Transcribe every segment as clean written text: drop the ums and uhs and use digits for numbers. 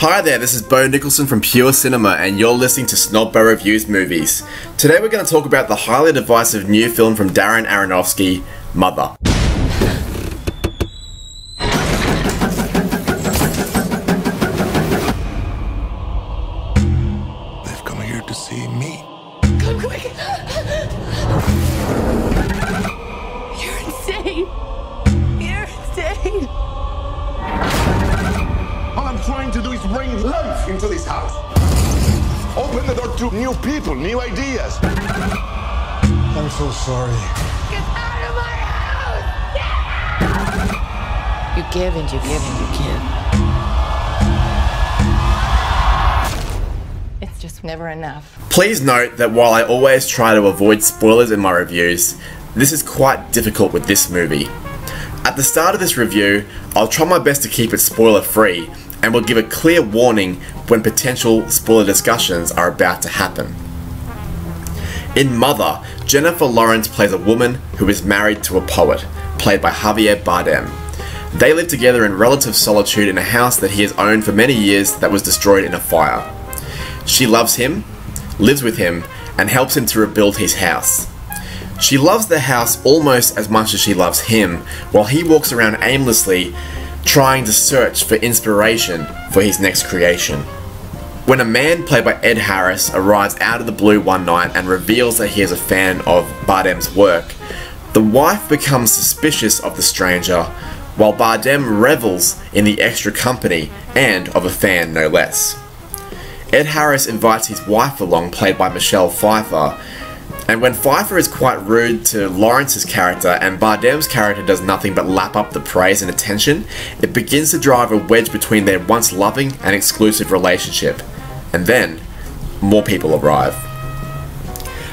Hi there, this is Nicholson from Pure Cinema and you're listening to Snobbo Reviews Movies. Today we're going to talk about the highly divisive new film from Darren Aronofsky, Mother. They've come here to see me. Come quick! You're insane! You're insane! All I'm trying to do is bring life into this house. Open the door to new people, new ideas. I'm so sorry. Get out of my house! You give and you give and you give. It's just never enough. Please note that while I always try to avoid spoilers in my reviews, this is quite difficult with this movie. At the start of this review, I'll try my best to keep it spoiler free and will give a clear warning when potential spoiler discussions are about to happen. In Mother, Jennifer Lawrence plays a woman who is married to a poet, played by Javier Bardem. They live together in relative solitude in a house that he has owned for many years that was destroyed in a fire. She loves him, lives with him, and helps him to rebuild his house. She loves the house almost as much as she loves him, while he walks around aimlessly trying to search for inspiration for his next creation. When a man played by Ed Harris arrives out of the blue one night and reveals that he is a fan of Bardem's work, the wife becomes suspicious of the stranger, while Bardem revels in the extra company and of a fan no less. Ed Harris invites his wife along, played by Michelle Pfeiffer, and when Pfeiffer is quite rude to Lawrence's character and Bardem's character does nothing but lap up the praise and attention, it begins to drive a wedge between their once loving and exclusive relationship. And then, more people arrive.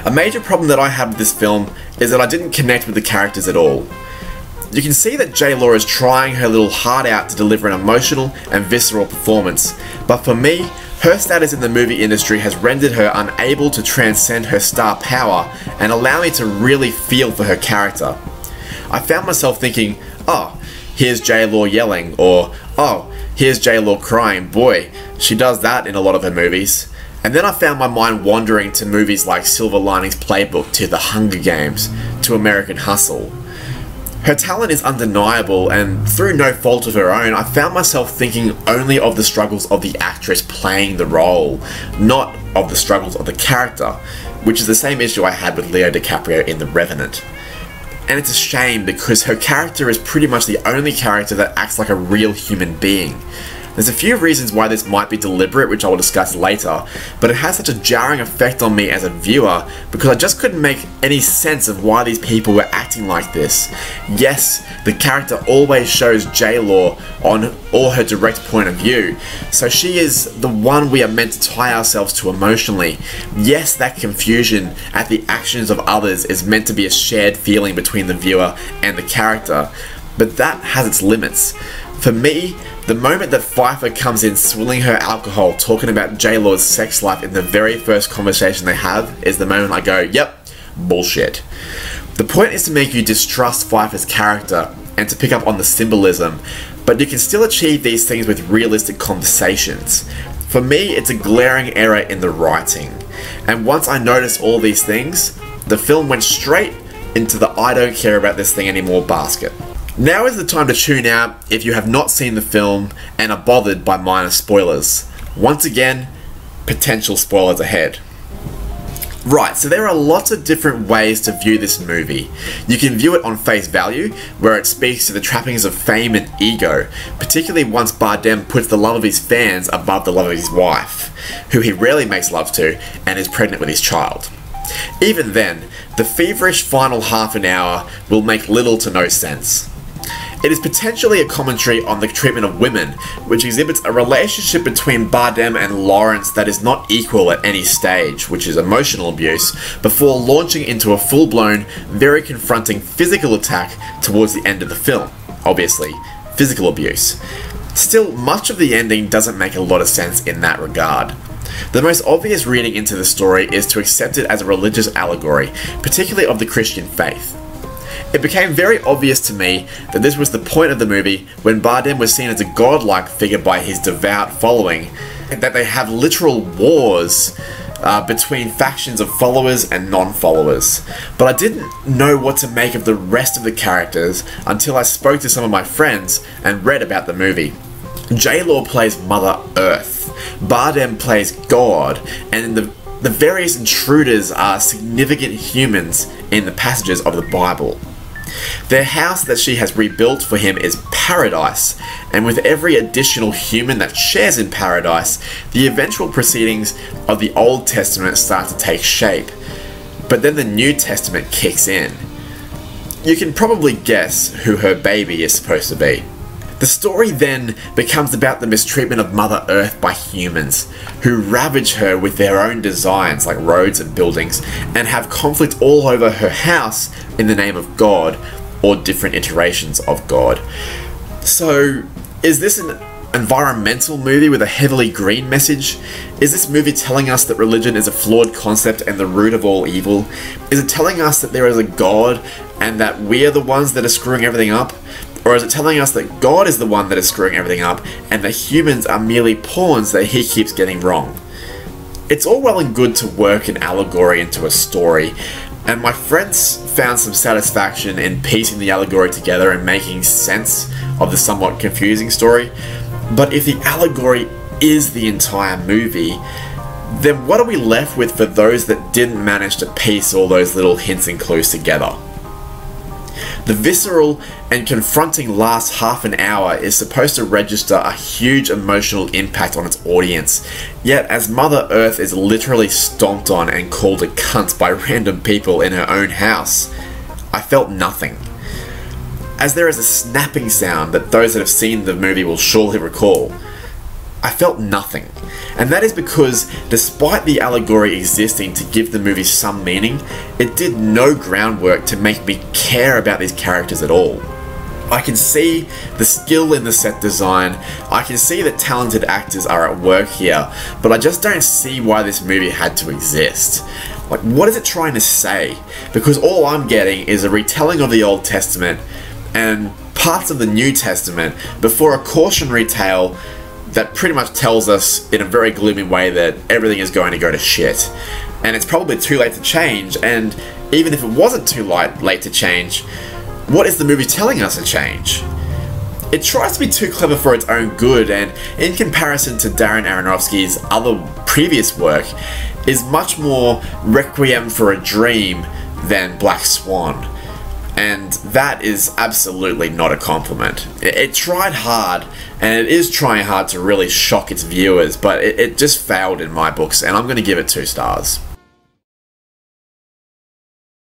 A major problem that I had with this film is that I didn't connect with the characters at all. You can see that J-Law is trying her little heart out to deliver an emotional and visceral performance, but for me, her status in the movie industry has rendered her unable to transcend her star power and allow me to really feel for her character. I found myself thinking, oh, here's J-Law yelling, or oh, here's J-Law crying, boy, she does that in a lot of her movies. And then I found my mind wandering to movies like Silver Linings Playbook, to The Hunger Games, to American Hustle. Her talent is undeniable, and through no fault of her own, I found myself thinking only of the struggles of the actress playing the role, not of the struggles of the character, which is the same issue I had with Leo DiCaprio in The Revenant. And it's a shame because her character is pretty much the only character that acts like a real human being. There's a few reasons why this might be deliberate, which I will discuss later, but it has such a jarring effect on me as a viewer because I just couldn't make any sense of why these people were acting like this. Yes, the character always shows J-Law on all her direct point of view, so she is the one we are meant to tie ourselves to emotionally. Yes, that confusion at the actions of others is meant to be a shared feeling between the viewer and the character, but that has its limits. For me, the moment that Pfeiffer comes in swilling her alcohol talking about J-Law's sex life in the very first conversation they have is the moment I go, yep, bullshit. The point is to make you distrust Pfeiffer's character and to pick up on the symbolism, but you can still achieve these things with realistic conversations. For me, it's a glaring error in the writing. And once I noticed all these things, the film went straight into the I don't care about this thing anymore basket. Now is the time to tune out if you have not seen the film and are bothered by minor spoilers. Once again, potential spoilers ahead. Right, so there are lots of different ways to view this movie. You can view it on face value, where it speaks to the trappings of fame and ego, particularly once Bardem puts the love of his fans above the love of his wife, who he rarely makes love to and is pregnant with his child. Even then, the feverish final half an hour will make little to no sense. It is potentially a commentary on the treatment of women, which exhibits a relationship between Bardem and Lawrence that is not equal at any stage, which is emotional abuse, before launching into a full-blown, very confronting physical attack towards the end of the film. Obviously, physical abuse. Still, much of the ending doesn't make a lot of sense in that regard. The most obvious reading into the story is to accept it as a religious allegory, particularly of the Christian faith. It became very obvious to me that this was the point of the movie when Bardem was seen as a godlike figure by his devout following, and that they have literal wars between factions of followers and non-followers. But I didn't know what to make of the rest of the characters until I spoke to some of my friends and read about the movie. J-Law plays Mother Earth, Bardem plays God, and the various intruders are significant humans in the passages of the Bible. Their house that she has rebuilt for him is paradise, and with every additional human that shares in paradise, the eventual proceedings of the Old Testament start to take shape. But then the New Testament kicks in. You can probably guess who her baby is supposed to be. The story then becomes about the mistreatment of Mother Earth by humans, who ravage her with their own designs like roads and buildings, and have conflict all over her house in the name of God, or different iterations of God. So, is this an environmental movie with a heavily green message? Is this movie telling us that religion is a flawed concept and the root of all evil? Is it telling us that there is a God and that we are the ones that are screwing everything up? Or is it telling us that God is the one that is screwing everything up and that humans are merely pawns that he keeps getting wrong? It's all well and good to work an allegory into a story, and my friends found some satisfaction in piecing the allegory together and making sense of the somewhat confusing story. But if the allegory is the entire movie, then what are we left with for those that didn't manage to piece all those little hints and clues together? The visceral and confronting last half an hour is supposed to register a huge emotional impact on its audience, yet as Mother Earth is literally stomped on and called a cunt by random people in her own house, I felt nothing. As there is a snapping sound that those that have seen the movie will surely recall, I felt nothing. And that is because, despite the allegory existing to give the movie some meaning, it did no groundwork to make me care about these characters at all. I can see the skill in the set design, I can see that talented actors are at work here, but I just don't see why this movie had to exist. Like, what is it trying to say? Because all I'm getting is a retelling of the Old Testament and parts of the New Testament before a cautionary tale that pretty much tells us in a very gloomy way that everything is going to go to shit. And it's probably too late to change, and even if it wasn't too late to change, what is the movie telling us to change? It tries to be too clever for its own good, and in comparison to Darren Aronofsky's other previous work, is much more Requiem for a Dream than Black Swan. And that is absolutely not a compliment. It tried hard, and it is trying hard to really shock its viewers, but it just failed in my books, and I'm going to give it 2 stars.